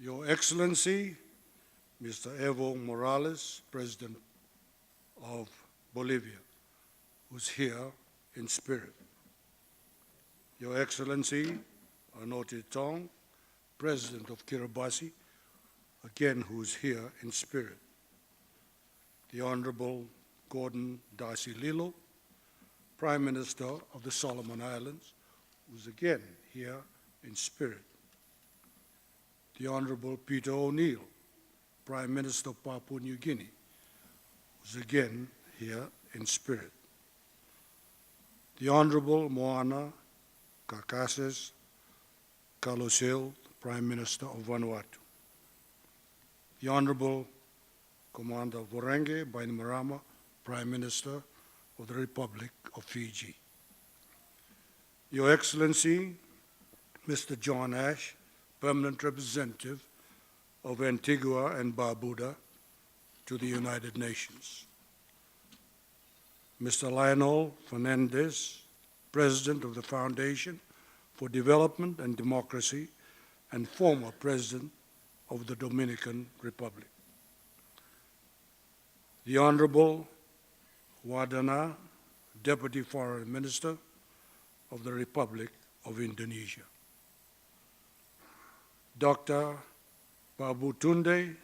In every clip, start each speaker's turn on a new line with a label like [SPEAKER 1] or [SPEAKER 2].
[SPEAKER 1] Your Excellency, Mr. Evo Morales, President of Bolivia, who's here in spirit. Your Excellency, Anote Tong, President of Kiribati, again who's here in spirit. The Honorable Gordon Darcy Lilo, Prime Minister of the Solomon Islands, who's again here in spirit. The Honorable Peter O'Neill, Prime Minister of Papua New Guinea, who's again here in spirit. The Honorable Moana Kakases Kaloseo, Prime Minister of Vanuatu. The Honorable Commander Vorenge Bainimarama, Prime Minister of the Republic of Fiji. Your Excellency, Mr. John Ash, Permanent Representative of Antigua and Barbuda to the United Nations. Mr. Lionel Fernandez, President of the Foundation for Development and Democracy and former President of the Dominican Republic. The Honorable Wadana, Deputy Foreign Minister of the Republic of Indonesia. Dr. Babutunde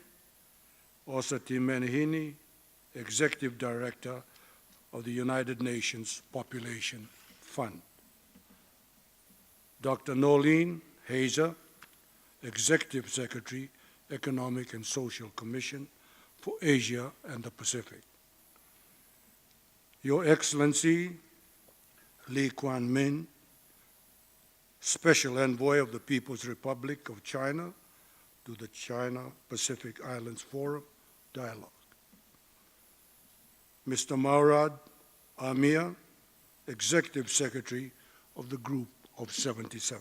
[SPEAKER 1] Osatimenhini, Executive Director of the United Nations Population Fund. Dr. Nolene Hazer, Executive Secretary, Economic and Social Commission for Asia and the Pacific. Your Excellency, Lee Kuan Min, Special Envoy of the People's Republic of China to the China-Pacific Islands Forum Dialogue. Mr. Maurad Amir, Executive Secretary of the Group of 77.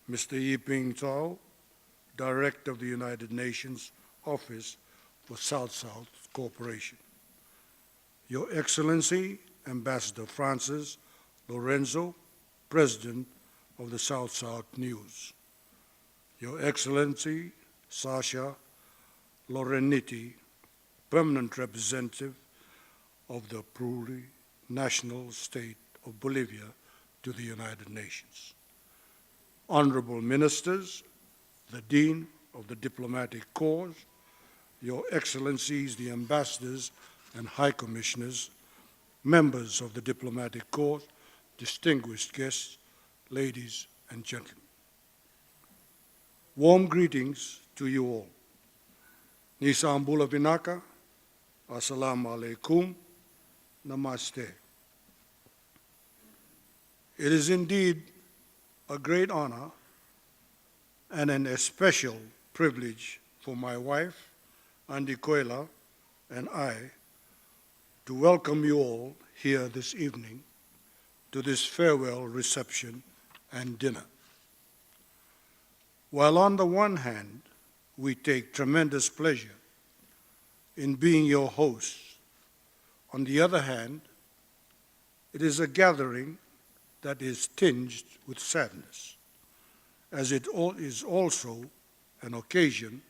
[SPEAKER 1] Mr. Yiping Tao, Director of the United Nations Office for South-South Cooperation. Your Excellency, Ambassador Francis Lorenzo, President of the South-South News. Your Excellency, Sasha Loreniti, Permanent Representative of the Plurinational State of Bolivia to the United Nations. Honorable Ministers, the Dean of the Diplomatic Corps, Your Excellencies, the Ambassadors and High Commissioners, members of the Diplomatic Corps, distinguished guests, ladies and gentlemen. Warm greetings to you all. Nisambula Vinaka, Assalamu alaikum, Namaste. It is indeed a great honor and an especial privilege for my wife, Andi Koila, and I to welcome you all here this evening to this farewell reception and dinner. While on the one hand, we take tremendous pleasure in being your hosts, on the other hand, it is a gathering that is tinged with sadness, as it is also an occasion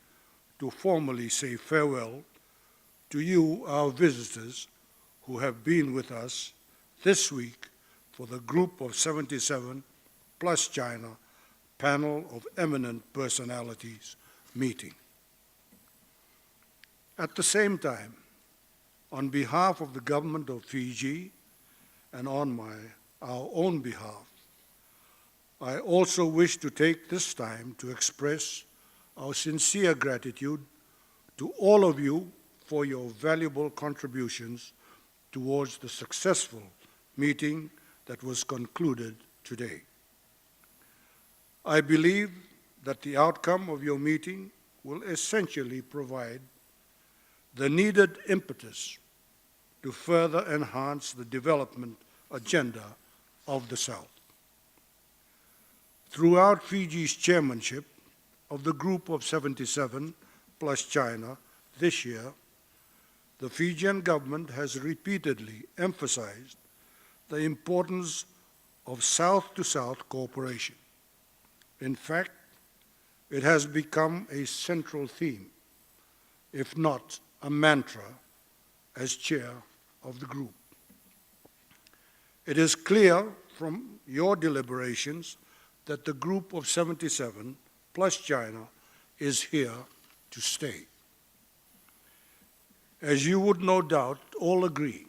[SPEAKER 1] to formally say farewell to you, our visitors, who have been with us this week for the Group of 77 plus China panel of eminent personalities meeting. At the same time, on behalf of the government of Fiji and on our own behalf, I also wish to take this time to express our sincere gratitude to all of you for your valuable contributions towards the successful meeting that was concluded today. I believe that the outcome of your meeting will essentially provide the needed impetus to further enhance the development agenda of the South. Throughout Fiji's chairmanship of the Group of 77 plus China this year, the Fijian government has repeatedly emphasized the importance of South-to-South cooperation. In fact, It has become a central theme, if not a mantra, as chair of the group. It is clear from your deliberations that the group of 77 plus China is here to stay. As you would no doubt all agree,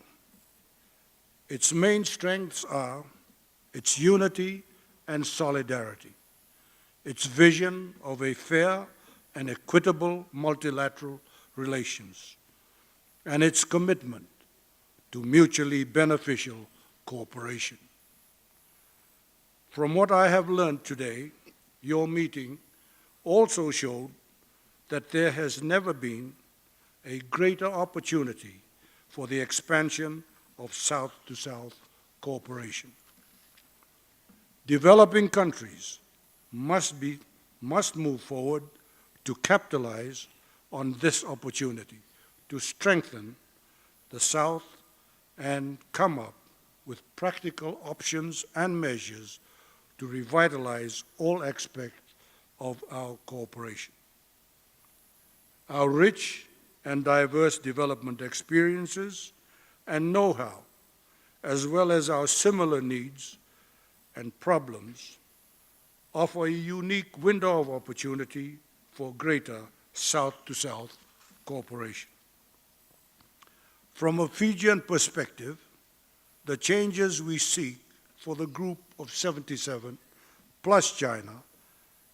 [SPEAKER 1] its main strengths are its unity and solidarity, its vision of a fair and equitable multilateral relations, and its commitment to mutually beneficial cooperation. From what I have learned today, your meeting also showed that there has never been a greater opportunity for the expansion of South-to-South cooperation. Developing countries must move forward to capitalize on this opportunity to strengthen the South and come up with practical options and measures to revitalize all aspects of our cooperation. Our rich and diverse development experiences and know-how, as well as our similar needs and problems, offer a unique window of opportunity for greater South-to-South cooperation. From a Fijian perspective, the changes we seek for the group of 77 plus China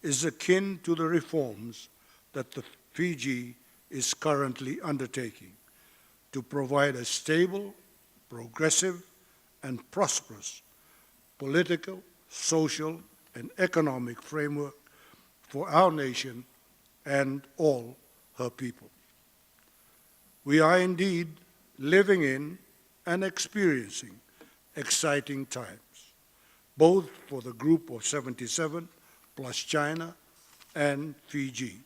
[SPEAKER 1] is akin to the reforms that the Fiji is currently undertaking to provide a stable, progressive, and prosperous political, social, and economic framework for our nation and all her people. We are indeed living in and experiencing exciting times, both for the group of 77 plus China and Fiji.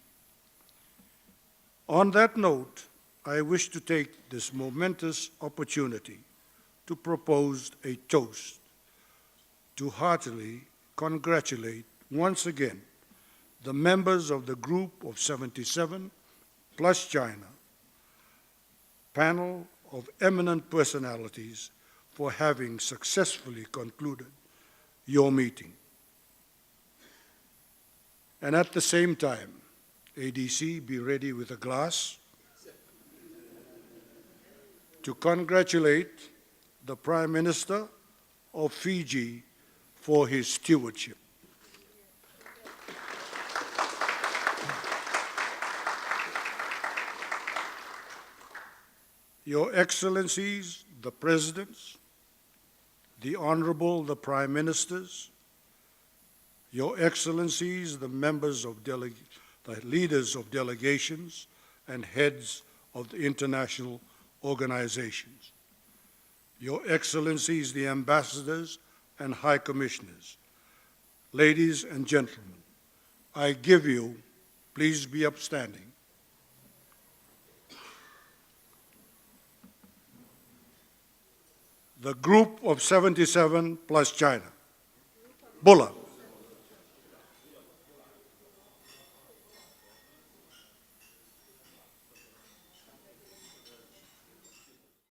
[SPEAKER 1] On that note, I wish to take this momentous opportunity to propose a toast to heartily congratulate once again the members of the group of 77 plus China panel of eminent personalities for having successfully concluded your meeting. And at the same time, ADC, be ready with a glass to congratulate the Prime Minister of Fiji for his stewardship. Your Excellencies, the Presidents, the Honorable, the Prime Ministers, Your Excellencies, the members of the leaders of delegations and heads of the international organizations, Your Excellencies, the ambassadors and high commissioners, ladies and gentlemen, I give you, please be upstanding, the group of 77 plus China. Bulla.